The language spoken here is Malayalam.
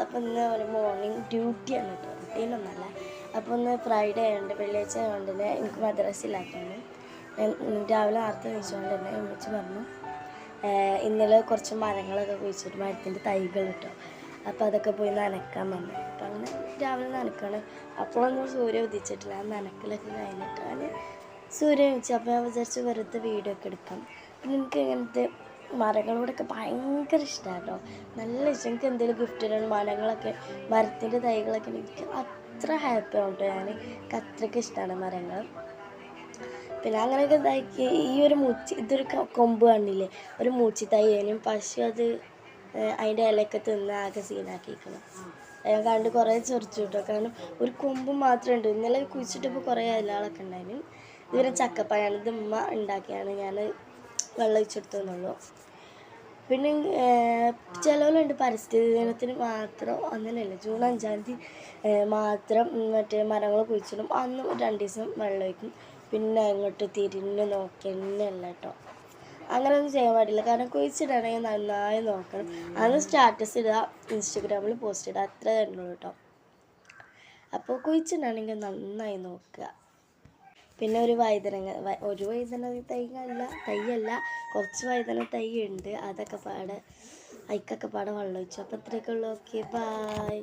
അപ്പോൾ ഇന്ന് ഒരു മോർണിംഗ് ഡ്യൂട്ടിയാണ് കേട്ടോ, റൂട്ടീനൊന്നല്ല. അപ്പോൾ ഒന്ന് ഫ്രൈഡേ ആയതുകൊണ്ട് വെള്ളിയാഴ്ച ആയതുകൊണ്ട് തന്നെ എനിക്ക് മദ്രസയിലാക്കിയാണ്. രാവിലെ നേരത്തെ വിളിച്ചുകൊണ്ട് തന്നെ വിളിച്ച് പറഞ്ഞു ഇന്നലെ കുറച്ച് മരങ്ങളൊക്കെ കുഴിച്ചിട്ട് മരത്തിൻ്റെ തൈകൾ കിട്ടും, അപ്പോൾ അതൊക്കെ പോയി നനക്കാൻ വന്നു. അപ്പം അങ്ങനെ രാവിലെ നനക്കാണ്. അപ്പോഴൊന്നും സൂര്യൻ ഉദിച്ചിട്ടില്ല. ആ നനക്കലൊക്കെ കഴിഞ്ഞിട്ടാണ് സൂര്യൻ ഉദിച്ചു. അപ്പോൾ ഞാൻ വിചാരിച്ച് വെറുതെ വീഡിയോ ഒക്കെ എടുക്കാം. പിന്നെ എനിക്ക് ഇങ്ങനത്തെ മരങ്ങളോടൊക്കെ ഭയങ്കര ഇഷ്ടമാണ് കേട്ടോ, നല്ല ഇഷ്ടം. എനിക്ക് എന്തെങ്കിലും ഗിഫ്റ്റ് ഇടണം, മരത്തിൻ്റെ തൈകളൊക്കെ എനിക്ക് അത്ര ഹാപ്പി ആവും കേട്ടോ. എനിക്ക് അത്രയ്ക്ക് ഇഷ്ടമാണ് മരങ്ങൾ. പിന്നെ അങ്ങനെയൊക്കെ ഇതാക്കി ഈ ഒരു ഇതൊരു കൊമ്പ് കണ്ടില്ലേ, ഒരു മൂച്ചി തൈനും പശു അത് അതിൻ്റെ ഇലയൊക്കെ തിന്ന് ആകെ സീനാക്കിയിരിക്കണം. ഞാൻ കണ്ട് കുറേ ചെറിച്ചു കേട്ടോ, കാരണം ഒരു കൊമ്പ് മാത്രമേ ഉണ്ട്. ഇന്നലെ കുഴിച്ചിട്ടപ്പോൾ കുറേ ഇലകളൊക്കെ ഉണ്ടായിരുന്നു. ഇതുവരെ ചക്കപ്പഴമാണ്, ഇത് ഉമ്മ ഉണ്ടാക്കിയാണ്, ഞാൻ വെള്ളം ഒഴിച്ചെടുത്തെന്നുള്ളൂ. പിന്നെ ചിലവരുണ്ട് പരിസ്ഥിതി ദിനത്തിന് മാത്രം, അങ്ങനെയല്ല, ജൂൺ 5-ാം തീയതി മാത്രം മറ്റേ മരങ്ങൾ കുഴിച്ചിടും. അന്ന് 2 ദിവസം വെള്ളം ഒഴിക്കും, പിന്നെ അങ്ങോട്ട് തിരിഞ്ഞ് നോക്കുന്നല്ല കേട്ടോ. അങ്ങനെയൊന്നും ചെയ്യാൻ പാടില്ല, കാരണം കുഴിച്ചിടാണെങ്കിൽ നന്നായി നോക്കണം. അന്ന് സ്റ്റാറ്റസ് ഇടുക, ഇൻസ്റ്റഗ്രാമിൽ പോസ്റ്റ് ഇടുക, അത്ര തന്നെ ഉള്ളൂ കേട്ടോ. അപ്പോൾ കുഴിച്ചിടാണെങ്കിൽ നന്നായി നോക്കുക. പിന്നെ ഒരു വഴുതനങ്ങ തൈയല്ല, കുറച്ച് വഴുതന തൈ ഉണ്ട്. അതൊക്കെ പാടെ വെള്ളം ഒഴിച്ചു. അപ്പോൾ ഇത്രയൊക്കെ ഉള്ളൂ. Okay, by.